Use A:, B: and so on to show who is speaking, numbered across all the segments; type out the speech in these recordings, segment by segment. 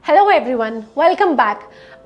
A: Hello everyone, welcome back.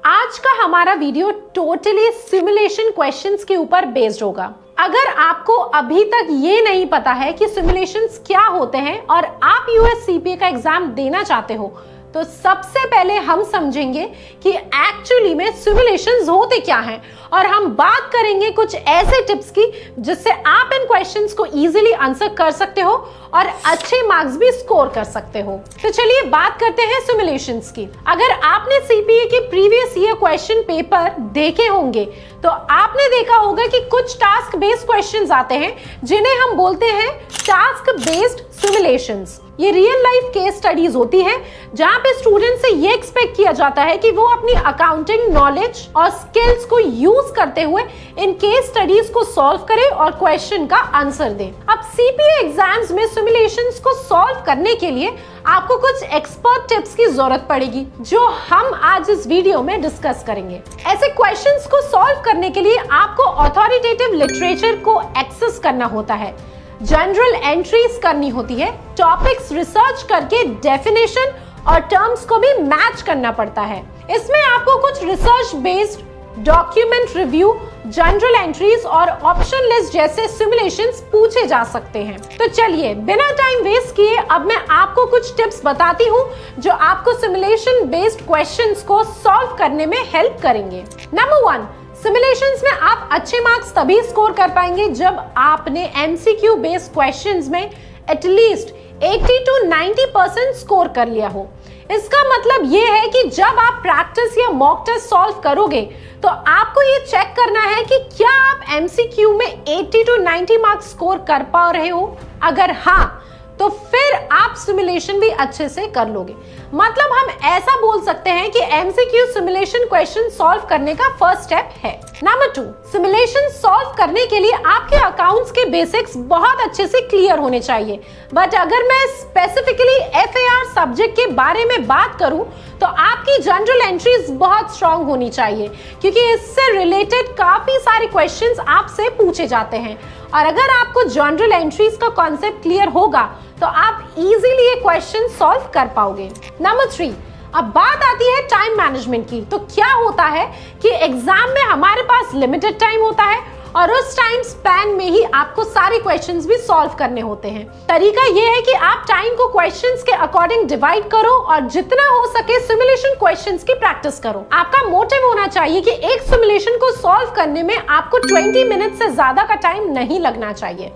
A: आज का हमारा वीडियो टोटली सिमुलेशन क्वेश्चंस के ऊपर बेस्ड होगा। अगर आपको अभी तक ये नहीं पता है कि सिमुलेशंस क्या होते हैं और आप यूएससीपीए का एग्जाम देना चाहते हो, तो सबसे पहले हम समझेंगे कि एक्चुअली में सिमुलेशंस होते क्या हैं और हम बात करेंगे कुछ ऐसे टिप्स की जिससे आप इन क्वेश्चंस को इजीली आंसर कर सकते हो और अच्छे मार्क्स भी स्कोर कर सकते हो। तो चलिए बात करते हैं सिमुलेशंस की। अगर आपने सीपीए के प्रीवियस ईयर क्वेश्चन पेपर देखे होंगे तो आपने देखा होगा कि कुछ टास्क बेस्ड क्वेश्चंस आते हैं जिन्हें हम बोलते हैं टास्क बेस्ड सिमुलेशंस। ये रियल लाइफ केस स्टडीज होती है जहां पे स्टूडेंट से ये एक्सपेक्ट किया जाता है कि वो अपनी अकाउंटिंग नॉलेज और स्किल्स को यूज करते हुए इन केस स्टडीज को सॉल्व करे और क्वेश्चन का आंसर दे। अब सीपीए एग्जाम्स में सिमुलेशंस को सॉल्व करने के लिए आपको कुछ एक्सपर्ट टिप्स की जरूरत पड़ेगी जो हम आज इस वीडियो में डिस्कस करेंगे। ऐसे क्वेश्चंस को सॉल्व करने के लिए आपको ऑथोरिटेटिव लिटरेचर को एक्सेस करना होता है, जनरल एंट्रीज करनी होती है, टॉपिक्स रिसर्च करके डेफिनेशन और टर्म्स को भी मैच करना पड़ता है। इसमें आपको कुछ research based document review, general entries और ऑप्शन लिस्ट जैसे सिमुलेशंस पूछे जा सकते हैं। तो चलिए बिना टाइम वेस्ट किए अब मैं आपको कुछ टिप्स बताती हूँ जो आपको सिमुलेशन बेस्ड क्वेश्चंस को सॉल्व करने में हेल्प करेंगे। नंबर 1, सिमुलेशंस में आप अच्छे मार्क्स तभी स्कोर कर पाएंगे जब आपने एमसीक्यू बेस्ड क्वेश्चंस में एटलीस्ट 80 to 90% स्कोर कर लिया हो। इसका मतलब ये है कि जब आप प्रैक्टिस या मॉक टेस्ट सॉल्व करोगे तो आपको ये चेक करना है कि क्या आप एमसीक्यू में 80 to 90 मार्क्स स्कोर कर पा रहे हो। अगर हाँ तो फिर आप सिमुलेशन भी अच्छे से कर लोगे। मतलब हम ऐसा बोल सकते हैं कि एमसीक्यू सिमुलेशन क्वेश्चन सॉल्व करने का फर्स्ट स्टेप है। नंबर 2, सिमुलेशन सॉल्व करने के लिए आपके अकाउंट्स के बेसिक्स बहुत अच्छे से क्लियर होने चाहिए। बट अगर मैं स्पेसिफिकली एफएआर सब्जेक्ट के बारे में बात करूं तो आपकी जनरल एंट्रीज बहुत स्ट्रांग होनी चाहिए क्योंकि इससे रिलेटेड काफी सारे क्वेश्चंस आपसे पूछे जाते हैं और अगर आपको जनरल एंट्रीज का कॉन्सेप्ट क्लियर होगा तो आप इजीली ये क्वेश्चन सॉल्व कर पाओगे। नंबर 3, अब बात आती है टाइम मैनेजमेंट की। तो क्या होता है कि एग्जाम में हमारे पास लिमिटेड टाइम होता है और उस टाइम स्पैन में ही आपको सारे क्वेश्चंस भी सॉल्व करने होते हैं। तरीका ये है कि आप टाइम को क्वेश्चंस के अकॉर्डिंग डिवाइड करो और जितना हो सके सिमुलेशन क्वेश्चंस की प्रैक्टिस करो। आपका मोटिव होना चाहिए कि एक सिमुलेशन को सॉल्व करने में आपको 20 मिनट से ज्यादा का टाइम नहीं लगना चाहिए।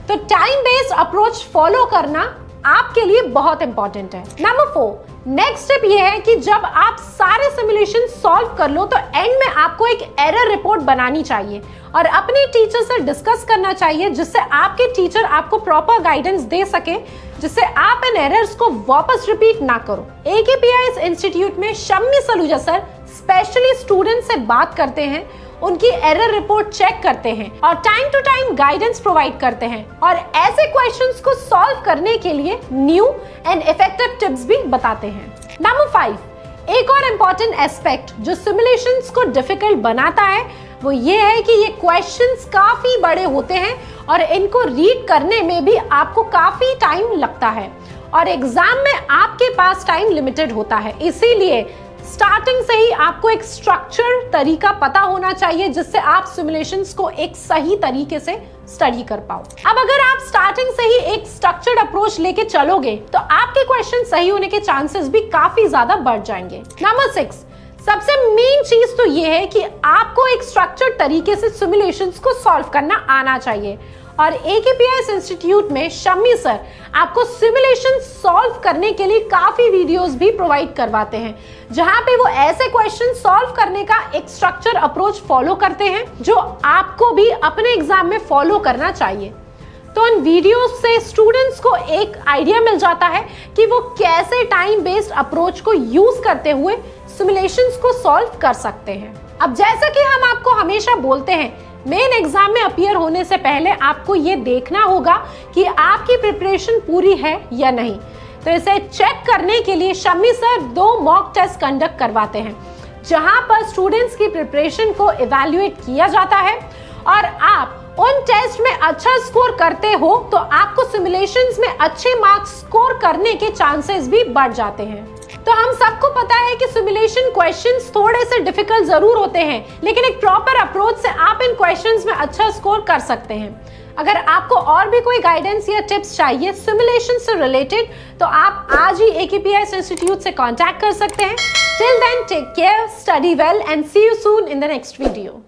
A: तो टाइम बेस्ड अप्रोच फॉलो करना आपके लिए बहुत इंपॉर्टेंट है। नंबर 4, नेक्स्ट स्टेप ये है कि जब आप सारे सिमुलेशन सॉल्व कर लो तो एंड में आपको एक एरर रिपोर्ट बनानी चाहिए और अपने टीचर से डिस्कस करना चाहिए जिससे आपके टीचर आपको प्रॉपर गाइडेंस दे सके जिससे आप इन एरर्स को वापस रिपीट ना करो। AKPIS इंस्टीट्यूट में Shammi Saluja sir specially student से बात करते हैं, उनकी एरर रिपोर्ट चेक करते हैं और time to time guidance provide करते हैं और ऐसे क्वेश्चंस को सॉल्व करने के लिए न्यू एंड इफेक्टिव टिप्स भी बताते हैं। नंबर 5, एक और इम्पॉर्टेंट एस्पेक्ट जो सिमुलेशंस को डिफिकल्ट बनाता है वो ये है कि ये क्वेश्चंस काफी बड़े होते हैं और इनको रीड करने में भी आपको काफी टाइम लगता है और एग्जाम में आपके पास टाइम लिमिटेड होता है। इसीलिए स्टार्टिंग से ही आपको एक स्ट्रक्चर तरीका पता होना चाहिए जिससे आप सिमुलेशंस को एक सही तरीके से स्टडी कर पाओ। अब अगर आप स्टार्टिंग से ही एक स्ट्रक्चर्ड अप्रोच लेके चलोगे तो आपके क्वेश्चन सही होने के चांसेस भी काफी ज्यादा बढ़ जाएंगे। नंबर 6, सबसे मेन चीज तो ये है कि आपको एक स्ट्रक्चर्ड तरीके से सिमुलेशंस को सॉल्व करना आना चाहिए और AKPIS इंस्टीट्यूट में शम्मी सर आपको सिमुलेशन सॉल्व करने के लिए काफी वीडियोस भी प्रोवाइड करवाते हैं जहां पे वो ऐसे क्वेश्चन सॉल्व करने का एक स्ट्रक्चर अप्रोच फॉलो करते हैं जो आपको भी अपने एग्जाम में फॉलो करना चाहिए। तो इन वीडियोस से स्टूडेंट्स को एक आइडिया मिल जाता है कि वो कैसे टाइम बेस्ड अप्रोच को यूज करते हुए सिमुलेशंस को सॉल्व कर सकते हैं। अब जैसा कि हम आपको हमेशा बोलते हैं, मेन एग्जाम में अपीयर होने से पहले आपको ये देखना होगा कि आपकी प्रिपरेशन पूरी है या नहीं। तो इसे चेक करने के लिए Shammi sir 2 mock test conduct करवाते हैं जहां पर स्टूडेंट्स की प्रिपरेशन को इवैल्यूएट किया जाता है और आप उन टेस्ट में अच्छा स्कोर करते हो तो आपको सिमुलेशंस में अच्छे मार्क्स स्कोर करने के चांसेस भी बढ़ जाते हैं। तो हम सबको पता है क्वेश्चंस थोड़े से डिफिकल्ट जरूर होते हैं, लेकिन एक प्रॉपर अप्रोच से आप इन क्वेश्चंस में अच्छा स्कोर कर सकते हैं। अगर आपको और भी कोई गाइडेंस या टिप्स चाहिए सिमुलेशन से रिलेटेड, तो आप आज ही AKPS इंस्टीट्यूट से कांटेक्ट कर सकते हैं। Till then take care, study well and see you soon in the next video.